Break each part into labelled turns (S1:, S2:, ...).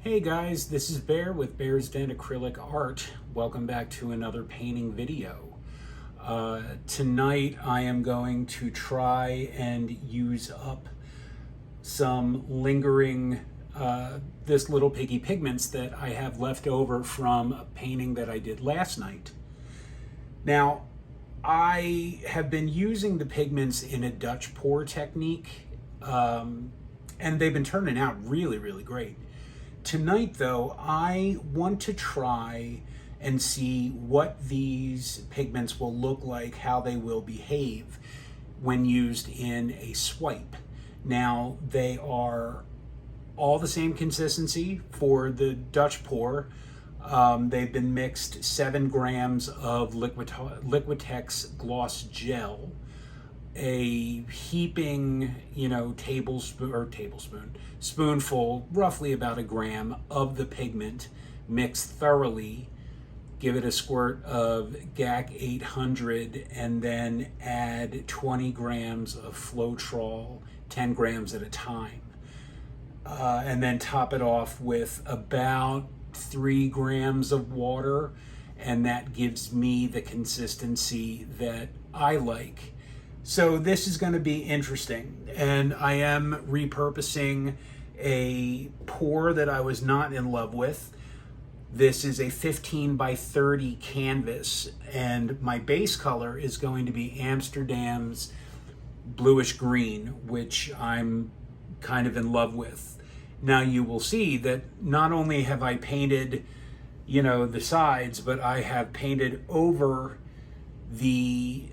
S1: Hey guys, this is Bear with Bear's Den Acrylic Art. Welcome back to another painting video. Tonight I am going to try and use up some lingering This Little Piggy pigments that I have left over from a painting that I did last night. Now, I have been using the pigments in a Dutch pour technique, and they've been turning out really, really great. Tonight, though, I want to try and see what these pigments will look like, how they will behave when used in a swipe. Now, they are all the same consistency for the Dutch pour. They've been mixed 7 grams of Liquitex Gloss Gel, a heaping, spoonful, roughly about a gram of the pigment, mixed thoroughly, give it a squirt of GAC 800, and then add 20 grams of Floetrol, 10 grams at a time. And then top it off with about 3 grams of water, and that gives me the consistency that I like. So this is going to be interesting, and I am repurposing a pour that I was not in love with. This is a 15 by 30 canvas, and my base color is going to be Amsterdam's bluish green, which I'm kind of in love with. Now you will see that not only have I painted, the sides, but I have painted over the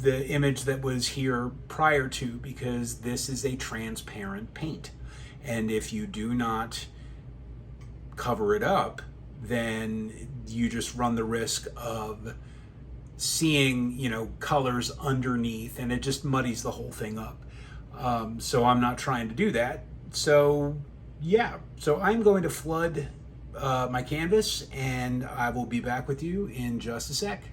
S1: the image that was here prior to, because this is a transparent paint. And if you do not cover it up, then you just run the risk of seeing, colors underneath, and it just muddies the whole thing up. So I'm not trying to do that. So yeah, so I'm going to flood my canvas, and I will be back with you in just a sec.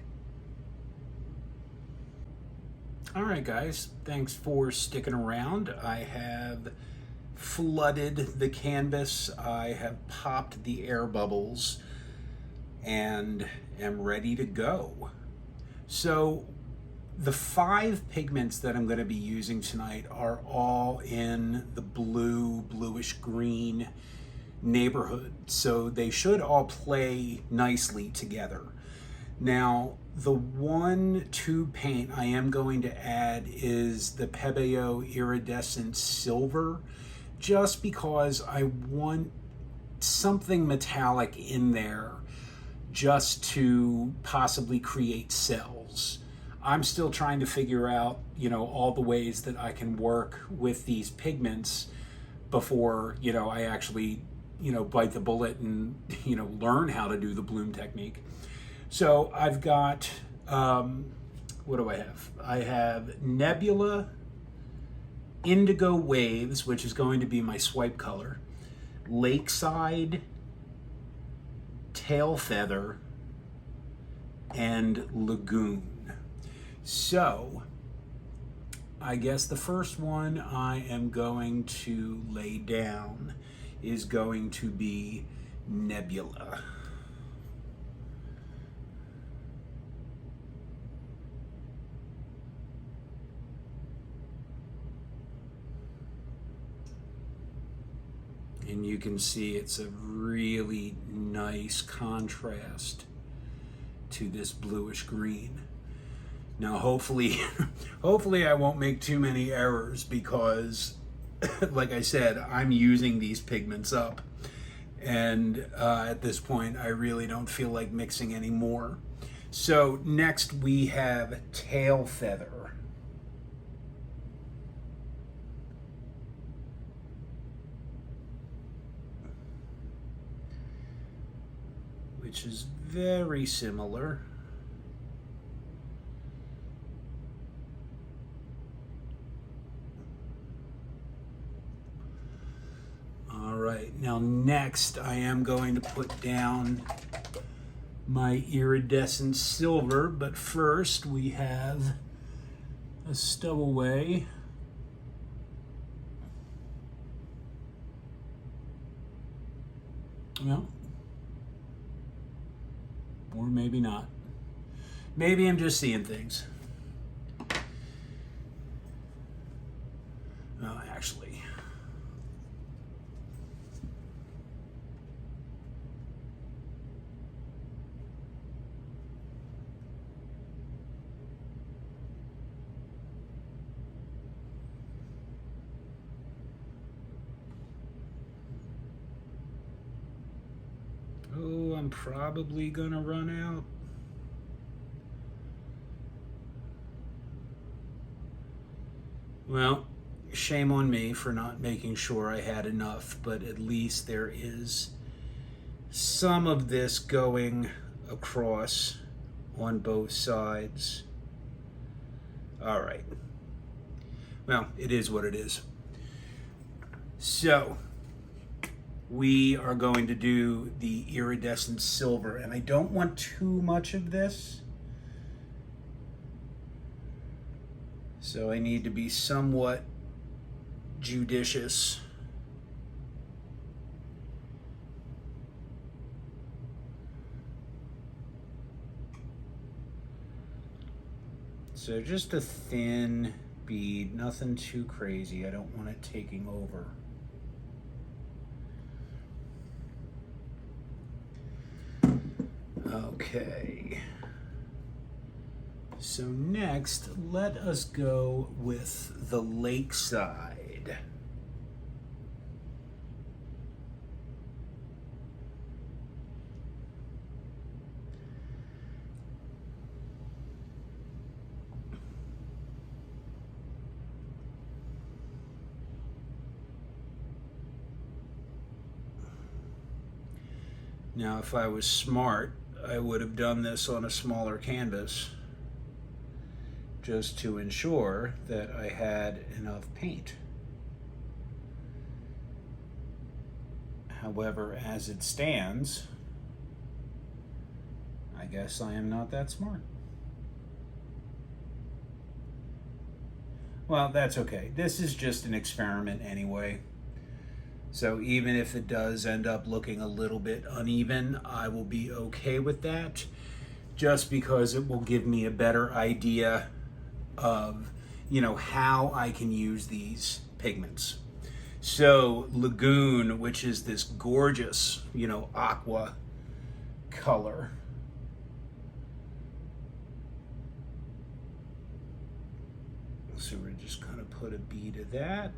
S1: All right, guys, thanks for sticking around. I have flooded the canvas. I have popped the air bubbles and am ready to go. So the 5 pigments that I'm going to be using tonight are all in the bluish green neighborhood. So they should all play nicely together. Now, the one tube paint I am going to add is the Iridescent Silver, just because I want something metallic in there just to possibly create cells. I'm still trying to figure out, all the ways that I can work with these pigments before, I actually, bite the bullet and, learn how to do the bloom technique. So I've got, what do I have? I have Nebula, Indigo Waves, which is going to be my swipe color, Lakeside, Tail Feather, and Lagoon. So I guess the first one I am going to lay down is going to be Nebula. And you can see it's a really nice contrast to this bluish green. Now, hopefully I won't make too many errors, because, like I said, I'm using these pigments up. And at this point, I really don't feel like mixing any more. So next we have Tail Feather, which is very similar. All right, now next I am going to put down my Iridescent Silver, but first we have a stowaway Well, or maybe not. Maybe I'm just seeing things. Actually. Oh, I'm probably gonna run out. Well, shame on me for not making sure I had enough, but at least there is some of this going across on both sides. All right. Well, it is what it is. So, we are going to do the Iridescent Silver, and I don't want too much of this. So I need to be somewhat judicious. So just a thin bead, nothing too crazy. I don't want it taking over. Okay. So next, let us go with the Lakeside. Now, if I was smart, I would have done this on a smaller canvas, just to ensure that I had enough paint. However, as it stands, I guess I am not that smart. Well, that's okay. This is just an experiment anyway. So even if it does end up looking a little bit uneven, I will be okay with that, just because it will give me a better idea of, how I can use these pigments. So Lagoon, which is this gorgeous, aqua color. So we're just gonna put a bead of that.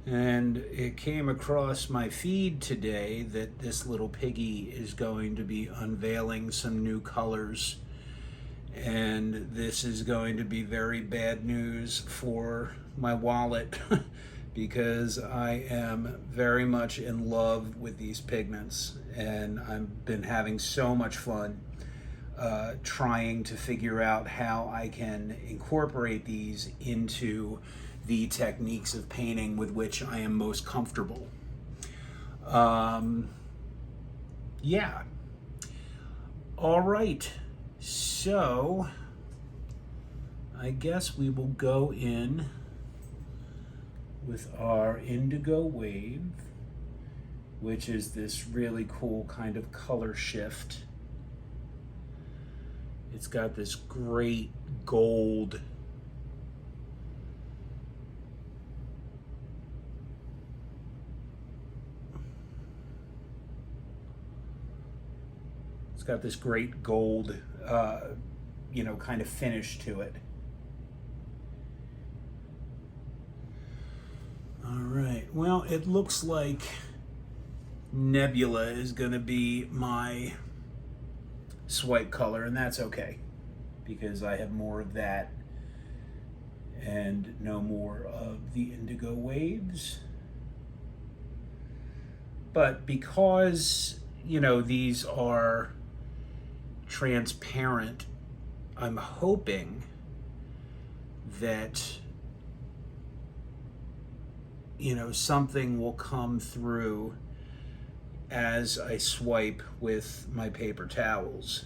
S1: And it came across my feed today that this little piggy is going to be unveiling some new colors. And this is going to be very bad news for my wallet because I am very much in love with these pigments. And I've been having so much fun trying to figure out how I can incorporate these into the techniques of painting with which I am most comfortable. Yeah. All right. So I guess we will go in with our Indigo Wave, which is this really cool kind of color shift. It's got this great gold got this great gold, kind of finish to it. All right, well, it looks like Nebula is gonna be my swipe color, and that's okay, because I have more of that and no more of the Indigo Waves. But because, these are transparent, I'm hoping that you know, something will come through as I swipe with my paper towels.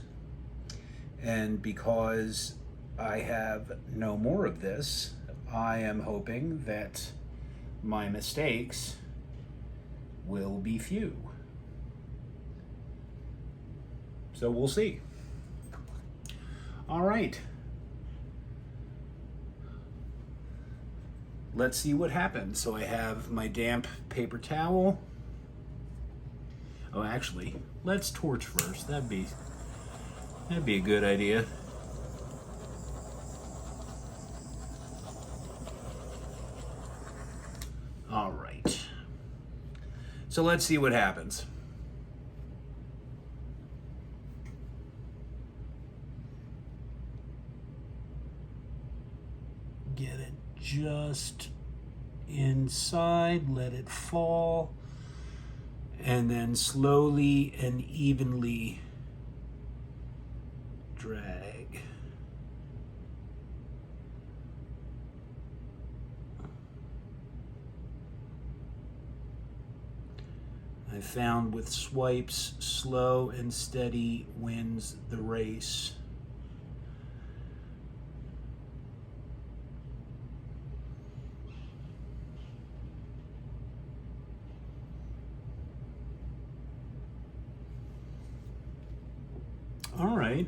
S1: And because I have no more of this, I am hoping that my mistakes will be few. So we'll see. All right. Let's see what happens. So I have my damp paper towel. Oh, actually, let's torch first. That'd be a good idea. All right. So let's see what happens. Get it just inside, let it fall, and then slowly and evenly drag. I found with swipes, slow and steady wins the race. All right.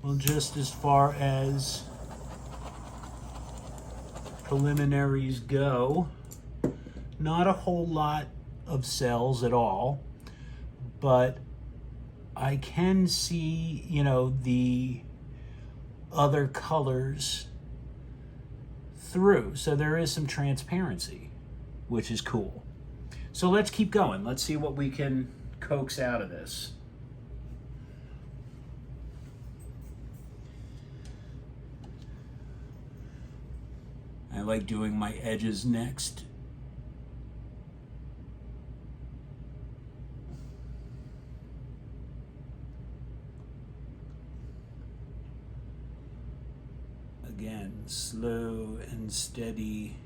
S1: Well, just as far as preliminaries go, not a whole lot of cells at all, but I can see, you know, the other colors through. So there is some transparency, which is cool. So let's keep going. Let's see what we can coax out of this. I like doing my edges next. Again, slow and steady.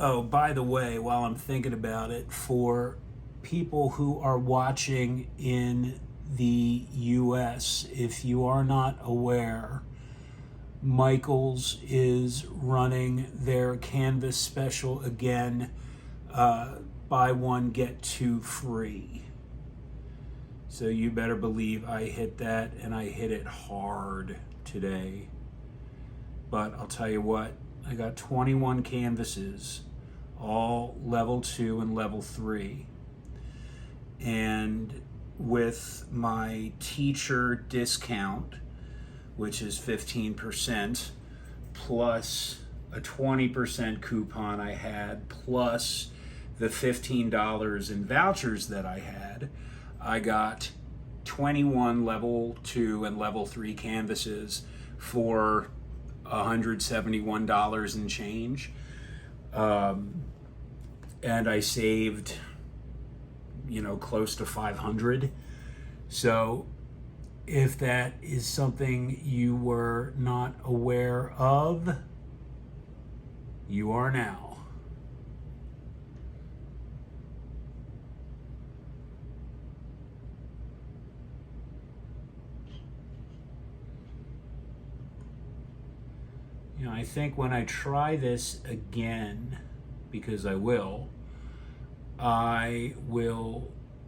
S1: Oh, by the way, while I'm thinking about it, for people who are watching in the US, if you are not aware, Michaels is running their Canvas special again, buy one, get two free. So you better believe I hit that, and I hit it hard today. But I'll tell you what, I got 21 canvases, all level 2 and level 3. And with my teacher discount, which is 15%, plus a 20% coupon I had, plus the $15 in vouchers that I had, I got 21 level 2 and level 3 canvases for $171 and change. And I saved, you know, close to 500. So if that is something you were not aware of, you are now. You know, I think when I try this again, because I will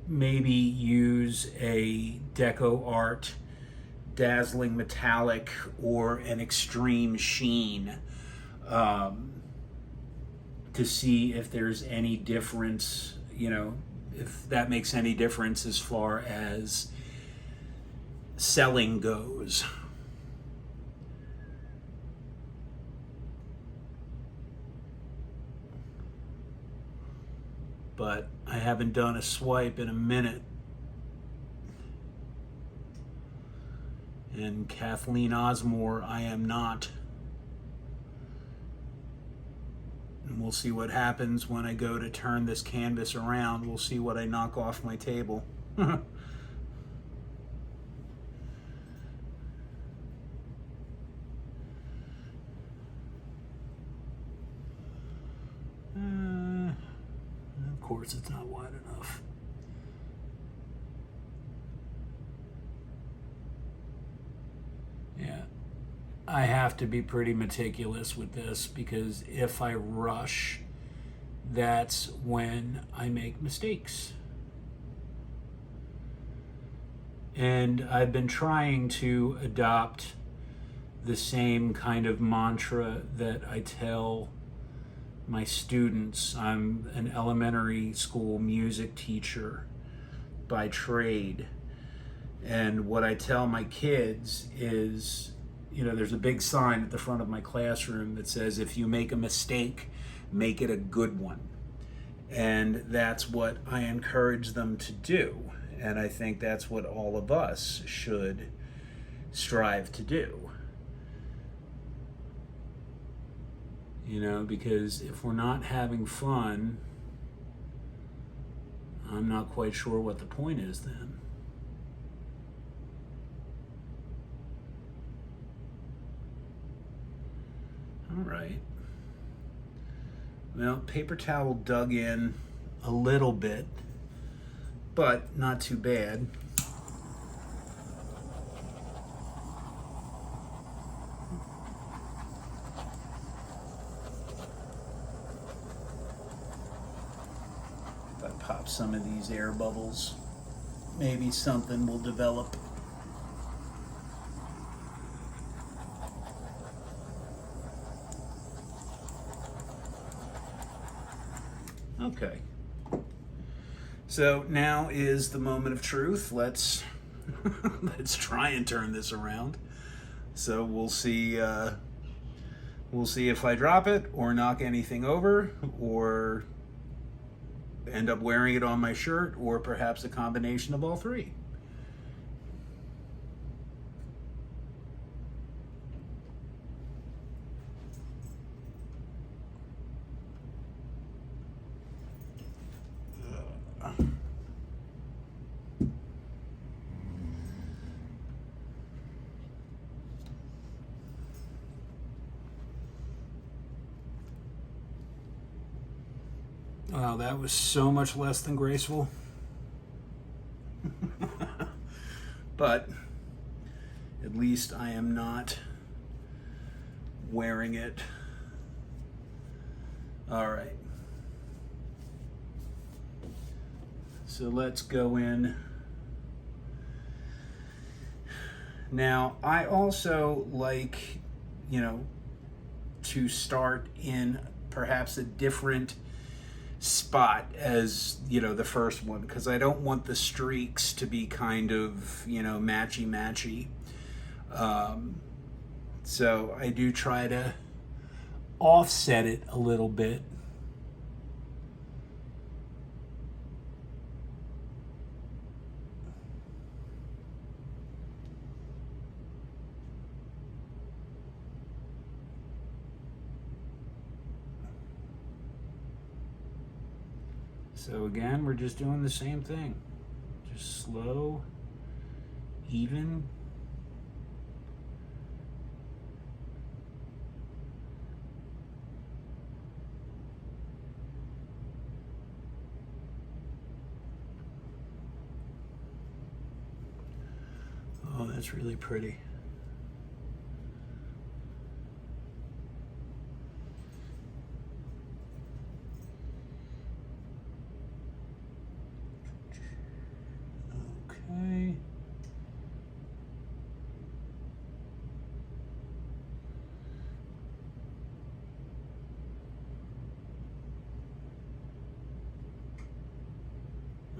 S1: maybe use a Deco Art Dazzling Metallic or an Extreme Sheen to see if there's any difference, you know, if that makes any difference as far as selling goes. but I haven't done a swipe in a minute. And Kathleen Osmore, I am not. And we'll see what happens when I go to turn this canvas around. We'll see what I knock off my table. Of course, it's not wide enough. Yeah, I have to be pretty meticulous with this because if I rush, that's when I make mistakes. And I've been trying to adopt the same kind of mantra that I tell my students. I'm an elementary school music teacher by trade. And what I tell my kids is, you know, there's a big sign at the front of my classroom that says, if you make a mistake, make it a good one. And that's what I encourage them to do. And I think that's what all of us should strive to do. You know, because if we're not having fun, I'm not quite sure what the point is then. All right. Well, paper towel dug in a little bit, but not too bad. If I pop some of these air bubbles, maybe something will develop. Okay. So now is the moment of truth. Let's try and turn this around. So we'll see if I drop it or knock anything over or end up wearing it on my shirt, or perhaps a combination of all three. Wow, that was so much less than graceful. But at least I am not wearing it. All right. So let's go in. Now, I also like, you know, to start in perhaps a different spot as, you know, the first one, because I don't want the streaks to be kind of, you know, matchy. So I do try to offset it a little bit. So again, we're just doing the same thing. Just slow, even. Oh, that's really pretty. Okay.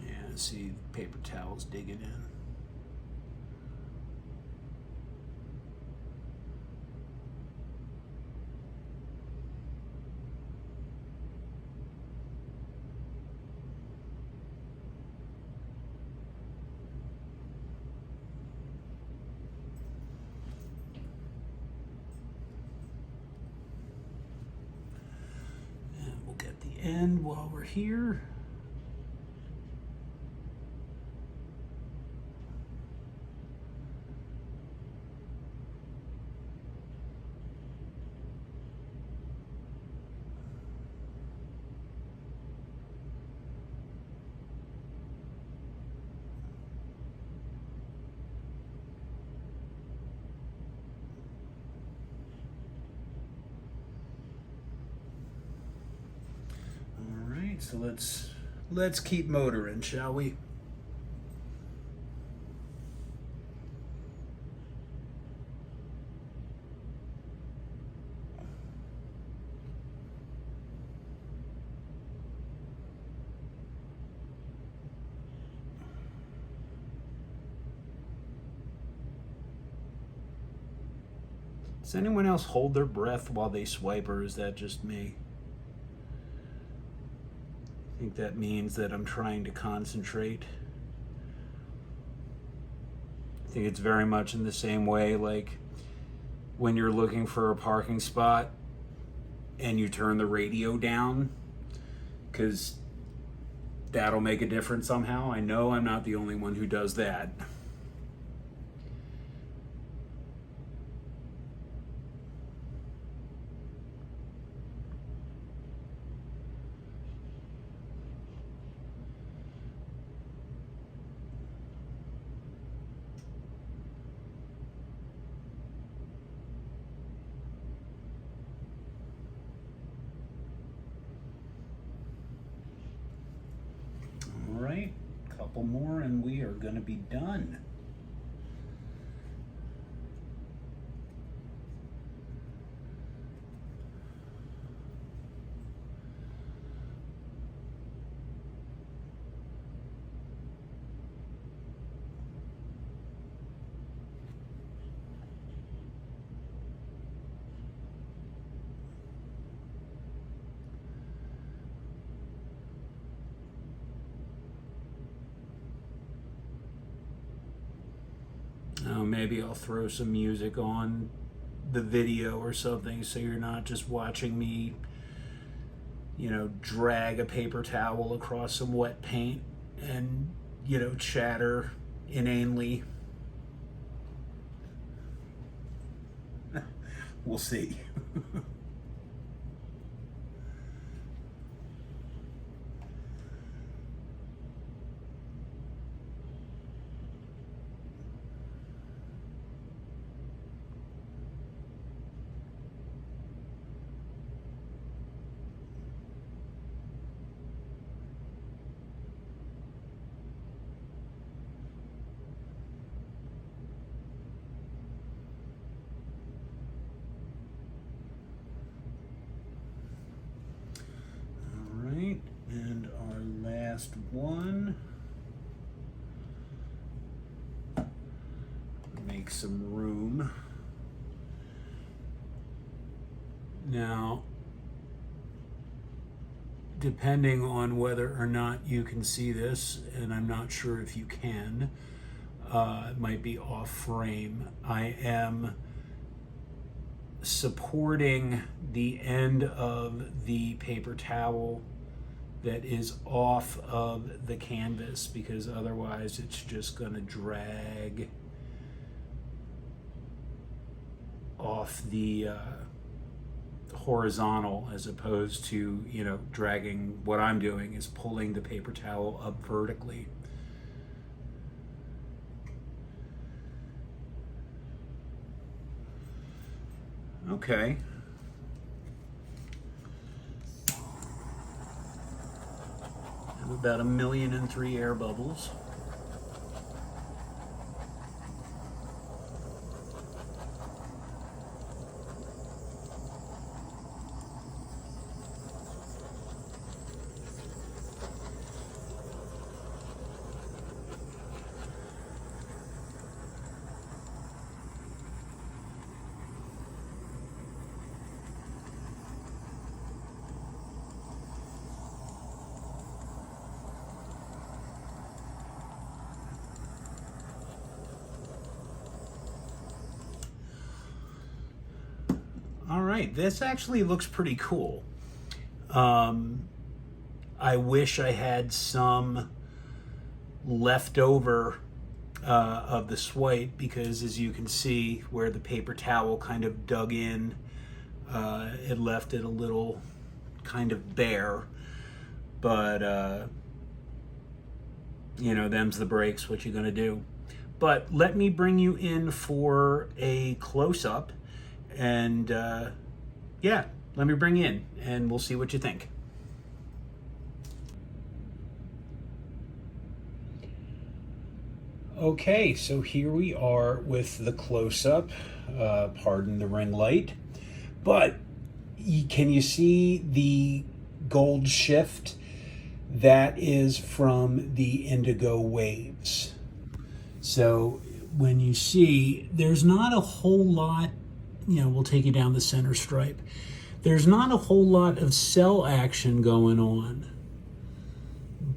S1: Yeah, see paper towels digging in. And while we're here, so let's keep motoring, shall we? Does anyone else hold their breath while they swipe, or is that just me? I think that means that I'm trying to concentrate. I think it's very much in the same way like when you're looking for a parking spot and you turn the radio down, because that'll make a difference somehow. I know I'm not the only one who does that. Right, couple more and we are going to be done. Maybe I'll throw some music on the video or something so you're not just watching me, you know, drag a paper towel across some wet paint and, you know, chatter inanely. We'll see. And our last one. Make some room. Now, depending on whether or not you can see this, and I'm not sure if you can, it might be off frame. I am supporting the end of the paper towel that is off of the canvas, because otherwise it's just going to drag off the horizontal, as opposed to, you know, dragging. What I'm doing is pulling the paper towel up vertically. Okay. About 1,000,003 air bubbles. All right, this actually looks pretty cool. I wish I had some left over of the swipe, because as you can see where the paper towel kind of dug in, it left it a little kind of bare. But you know, them's the breaks, what you gonna do. But let me bring you in for a close-up, and yeah, let me bring you in and we'll see what you think. Okay, so here we are with the close-up. Pardon the ring light, but can you see the gold shift? That is from the Indigo Waves. So when you see, there's not a whole lot, you know, we'll take you down the center stripe. There's not a whole lot of cell action going on.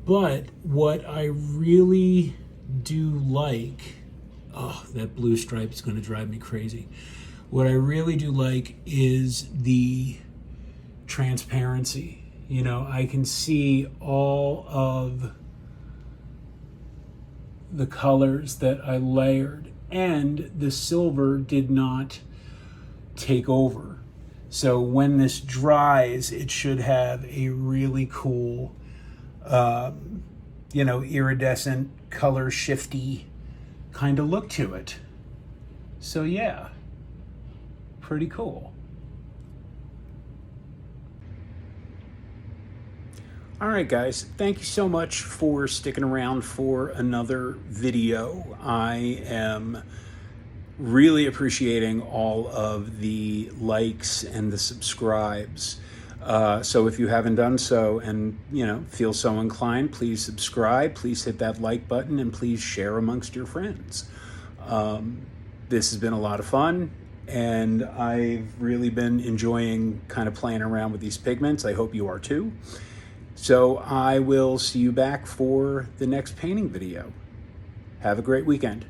S1: But what I really do like, oh, that blue stripe is going to drive me crazy. What I really do like is the transparency. You know, I can see all of the colors that I layered, and the silver did not take over. So when this dries, it should have a really cool, you know, iridescent, color shifty kind of look to it. So yeah, pretty cool. All right, guys, thank you so much for sticking around for another video. I am really appreciating all of the likes and the subscribes. So if you haven't done so and, you know, feel so inclined, please subscribe, please hit that like button, and please share amongst your friends. This has been a lot of fun, and I've really been enjoying kind of playing around with these pigments. I hope you are too. So I will see you back for the next painting video. Have a great weekend.